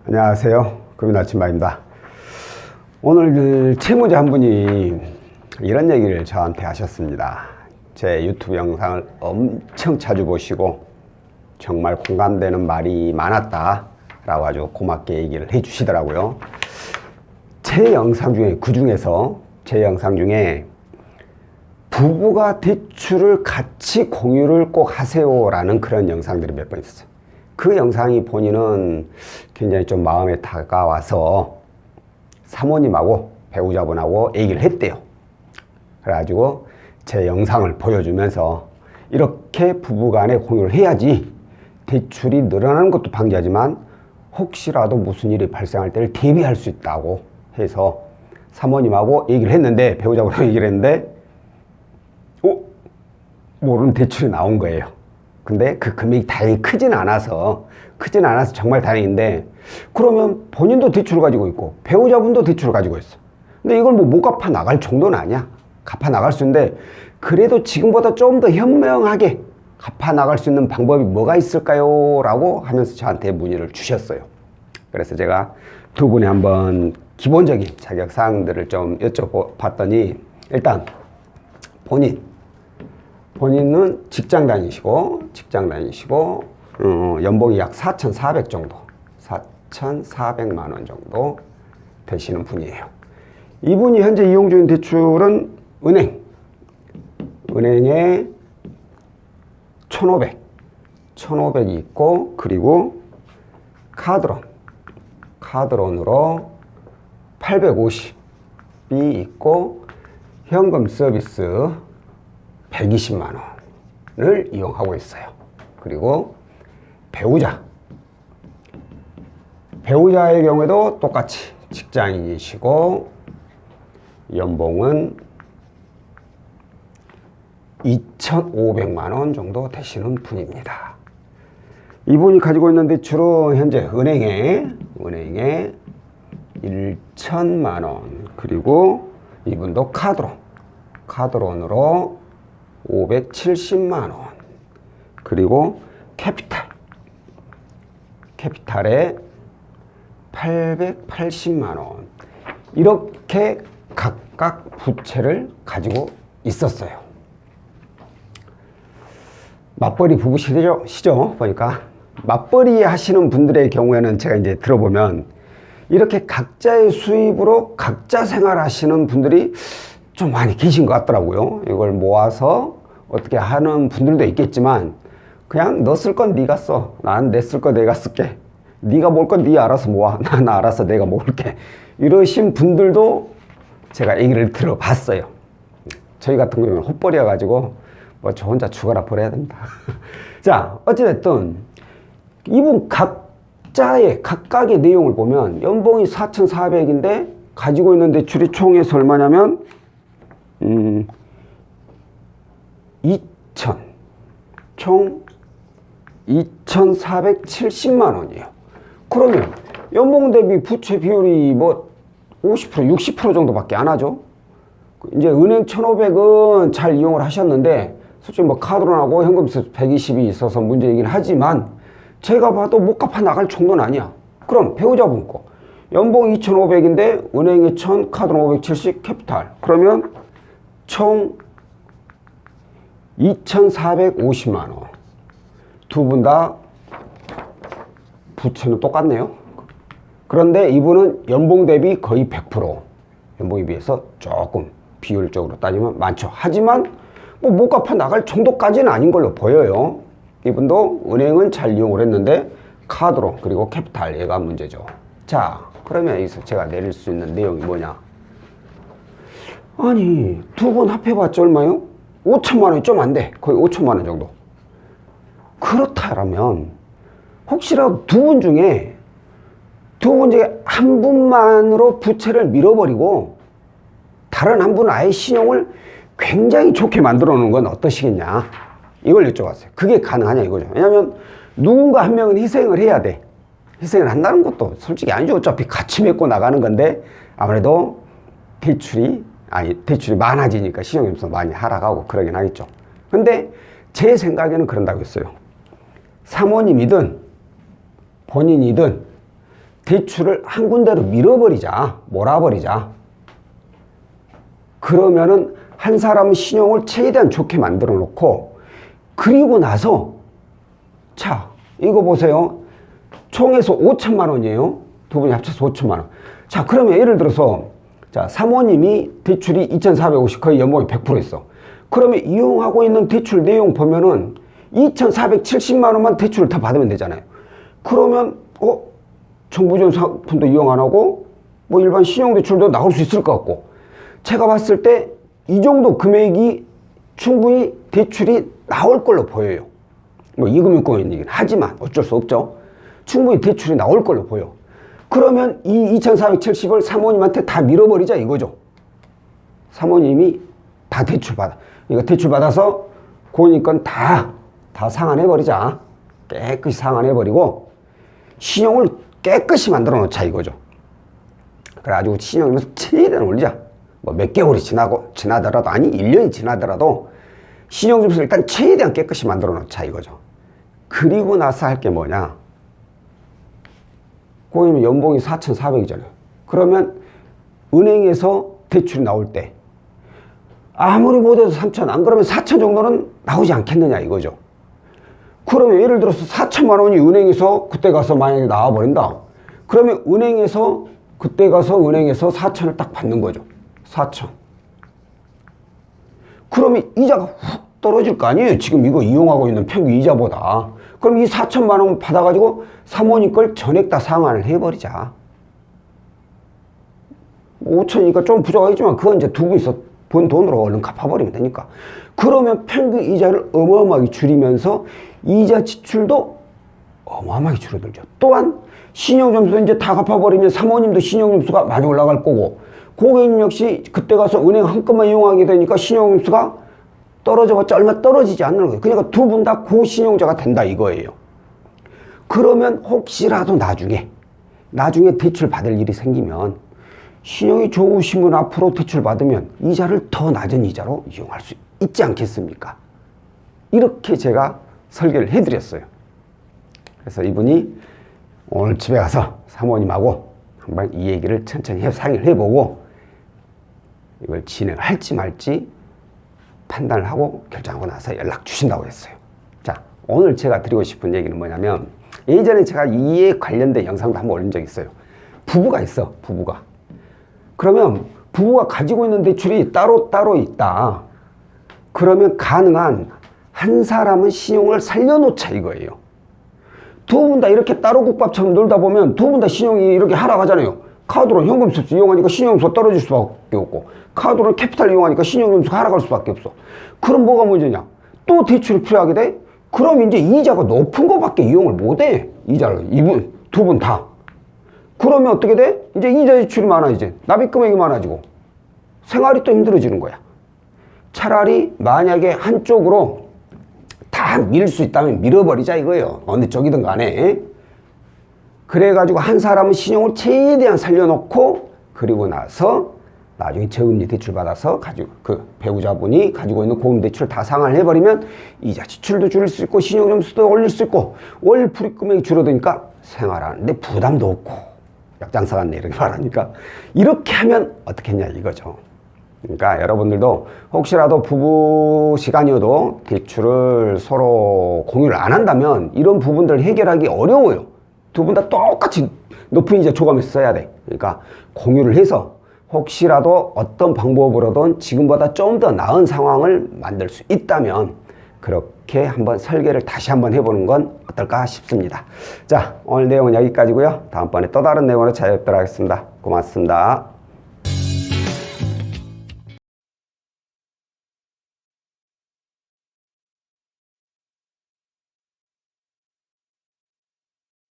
안녕하세요. 금인아침마입니다. 오늘 채무자 한 분이 이런 얘기를 저한테 하셨습니다. 제 유튜브 영상을 엄청 자주 보시고 정말 공감되는 말이 많았다 라고 아주 고맙게 얘기를 해 주시더라고요. 제 영상 중에, 제 영상 중에 부부가 대출을 같이 공유를 꼭 하세요 라는 그런 영상들이 몇 번 있었어요. 그 영상이 본인은 굉장히 좀 마음에 다가와서 사모님하고 배우자분하고 얘기를 했대요. 그래가지고 제 영상을 보여주면서 이렇게 부부간에 공유를 해야지 대출이 늘어나는 것도 방지하지만 혹시라도 무슨 일이 발생할 때를 대비할 수 있다고 해서 사모님하고 얘기를 했는데, 배우자분하고 얘기를 했는데 모르는 대출이 나온 거예요. 근데 그 금액이 다행히 크진 않아서 정말 다행인데, 그러면 본인도 대출을 가지고 있고 배우자분도 대출을 가지고 있어. 근데 이걸 못 갚아 나갈 정도는 아니야. 갚아 나갈 수 있는데, 그래도 지금보다 좀 더 현명하게 갚아 나갈 수 있는 방법이 뭐가 있을까요? 라고 하면서 저한테 문의를 주셨어요. 그래서 제가 두 분이 한번 기본적인 자격사항들을 좀 여쭤봤더니, 일단 본인은 직장 다니시고 연봉이 약 4,400 정도, 4,400만 원 정도 되시는 분이에요. 이분이 현재 이용 중인 대출은 은행에 1,500이 있고, 그리고 카드론으로 850이 있고, 현금 서비스 120만 원을 이용하고 있어요. 그리고 배우자의 경우에도 똑같이 직장인이시고 연봉은 2,500만 원 정도 되시는 분입니다. 이분이 가지고 있는 대출은 현재 은행에 1,000만 원, 그리고 이분도 카드론으로 570만 원, 그리고 캐피탈에 880만 원, 이렇게 각각 부채를 가지고 있었어요. 맞벌이 부부시죠? 보니까 맞벌이 하시는 분들의 경우에는 제가 이제 들어보면 이렇게 각자의 수입으로 각자 생활하시는 분들이 좀 많이 계신 것 같더라고요. 이걸 모아서 어떻게 하는 분들도 있겠지만, 그냥 너 쓸 건 네가 써, 난 내 쓸 거 내가 쓸게, 네가 모을 건 네 알아서 모아, 난 알아서 내가 모을게, 이러신 분들도 제가 얘기를 들어봤어요. 저희 같은 경우는 헛벌이여 가지고 뭐 저 혼자 죽어라 버려야 됩니다. 자, 어찌됐든 이분 각각의 내용을 보면 연봉이 4,400인데 가지고 있는 대출이 총해서 얼마냐면 총 2,470만 원이에요. 그러면 연봉 대비 부채 비율이 뭐 50%, 60% 정도밖에 안 하죠. 이제 은행 1,500은 잘 이용을 하셨는데, 솔직히 뭐 카드론하고 현금세수 120이 있어서 문제이긴 하지만 제가 봐도 못 갚아 나갈 정도는 아니야. 그럼 배우자분 거 연봉 2,500인데 은행에 1,000, 카드론 570, 캐피탈, 그러면 총 2,450만 원. 두 분 다 부채는 똑같네요. 그런데 이분은 연봉 대비 거의 100%, 연봉에 비해서 조금 비율적으로 따지면 많죠. 하지만 뭐 못 갚아 나갈 정도까지는 아닌 걸로 보여요. 이분도 은행은 잘 이용을 했는데 카드론 그리고 캐피탈, 얘가 문제죠. 자, 그러면 여기서 제가 내릴 수 있는 내용이 뭐냐? 아니, 두 분 합해봤자 얼마요? 5천만 원이 좀 안 돼. 거의 5천만 원 정도. 그렇다면 혹시라도 두 분 중에 한 분만으로 부채를 밀어버리고 다른 한 분은 아예 신용을 굉장히 좋게 만들어 놓은 건 어떠시겠냐, 이걸 여쭤봤어요. 그게 가능하냐 이거죠. 왜냐면 누군가 한 명은 희생을 해야 돼. 희생을 한다는 것도 솔직히 아니죠. 어차피 같이 맺고 나가는 건데, 아무래도 대출이 많아지니까 신용점수 많이 하락하고 그러긴 하겠죠. 근데 제 생각에는 그런다고 했어요. 사모님이든 본인이든 대출을 한 군데로 밀어버리자, 몰아버리자. 그러면은 한 사람은 신용을 최대한 좋게 만들어 놓고, 그리고 나서 자 이거 보세요. 총에서 5천만 원이에요. 두 분이 합쳐서 5천만 원. 자 그러면 예를 들어서 자 사모님이 대출이 2,450 거의 연봉이 100% 있어. 그러면 이용하고 있는 대출 내용 보면은 2,470만 원만 대출을 다 받으면 되잖아요. 그러면 정부지원 상품도 이용 안 하고 뭐 일반 신용대출도 나올 수 있을 것 같고, 제가 봤을 때 이 정도 금액이 충분히 대출이 나올 걸로 보여요. 뭐 이금융권이긴 하지만 어쩔 수 없죠. 충분히 대출이 나올 걸로 보여. 그러면 이 2,470을 사모님한테 다 밀어버리자 이거죠. 사모님이 다 대출 받아. 그러니까 대출 받아서 고인권 다 상환해버리자. 깨끗이 상환해버리고 신용을 깨끗이 만들어 놓자 이거죠. 그래가지고 신용을 최대한 올리자. 뭐 몇 개월이 지나더라도, 아니 1년이 지나더라도 신용점수를 일단 최대한 깨끗이 만들어 놓자 이거죠. 그리고 나서 할 게 뭐냐. 고객님 연봉이 4,400이잖아요. 그러면 은행에서 대출이 나올 때 아무리 못해도 3,000, 안 그러면 4,000 정도는 나오지 않겠느냐 이거죠. 그러면 예를 들어서 4천만 원이 은행에서 그때 가서 만약에 나와버린다. 그러면 그때 가서 은행에서 4천을 딱 받는 거죠. 4천. 그러면 이자가 훅 떨어질 거 아니에요. 지금 이거 이용하고 있는 평균 이자보다. 그럼 이 4천만 원 받아가지고 사모님 걸 전액 다 상환을 해버리자. 5천이니까 좀 부족하겠지만 그건 이제 두 분이서 번 돈으로 얼른 갚아버리면 되니까. 그러면 평균 이자를 어마어마하게 줄이면서 이자 지출도 어마어마하게 줄어들죠. 또한 신용점수 이제 다 갚아버리면 사모님도 신용점수가 많이 올라갈 거고, 고객님 역시 그때 가서 은행 한건만 이용하게 되니까 신용점수가 떨어져봤자 얼마 떨어지지 않는 거예요. 그러니까 두 분 다 고신용자가 된다 이거예요. 그러면 혹시라도 나중에 대출 받을 일이 생기면 신용이 좋으시면 앞으로 대출 받으면 이자를 더 낮은 이자로 이용할 수 있지 않겠습니까? 이렇게 제가 설계를 해드렸어요. 그래서 이분이 오늘 집에 가서 사모님하고 한번 이 얘기를 천천히 상의를 해보고 이걸 진행할지 말지 판단을 하고 결정하고 나서 연락 주신다고 했어요. 자, 오늘 제가 드리고 싶은 얘기는 뭐냐면, 예전에 제가 이에 관련된 영상도 한번 올린 적이 있어요. 부부가 있어, 부부가. 그러면 부부가 가지고 있는 대출이 따로 있다. 그러면 가능한 한 사람은 신용을 살려놓자 이거예요. 두 분 다 이렇게 따로 국밥처럼 놀다 보면 두 분 다 신용이 이렇게 하락하잖아요. 카드로 현금 수수 이용하니까 신용점수가 떨어질 수밖에 없고, 카드로 캐피탈 이용하니까 신용점수가 하락할 수밖에 없어. 그럼 뭐가 문제냐? 또 대출이 필요하게 돼? 그럼 이제 이자가 높은 거밖에 이용을 못해. 이자를 두 분 다. 그러면 어떻게 돼? 이제 이자 지출이 많아. 이제 납입 금액이 많아지고 생활이 또 힘들어지는 거야. 차라리 만약에 한쪽으로 다 밀 수 있다면 밀어버리자 이거예요. 어느 쪽이든 간에. 그래가지고 한 사람은 신용을 최대한 살려놓고, 그리고 나서 나중에 저금리 대출 받아서 그 배우자분이 가지고 있는 고금 대출 다 상환을 해버리면 이자 지출도 줄일 수 있고 신용점수도 올릴 수 있고 월 불입 금액이 줄어드니까 생활하는데 부담도 없고, 약장사 같네 이렇게 말하니까. 이렇게 하면 어떻겠냐 이거죠. 그러니까 여러분들도 혹시라도 부부 시간이어도 대출을 서로 공유를 안 한다면 이런 부분들을 해결하기 어려워요. 두 분 다 똑같이 높은 이자 초과하면서 써야 돼. 그러니까 공유를 해서 혹시라도 어떤 방법으로든 지금보다 좀 더 나은 상황을 만들 수 있다면 그렇게 한번 설계를 다시 한번 해보는 건 어떨까 싶습니다. 자, 오늘 내용은 여기까지고요. 다음번에 또 다른 내용으로 찾아뵙도록 하겠습니다. 고맙습니다.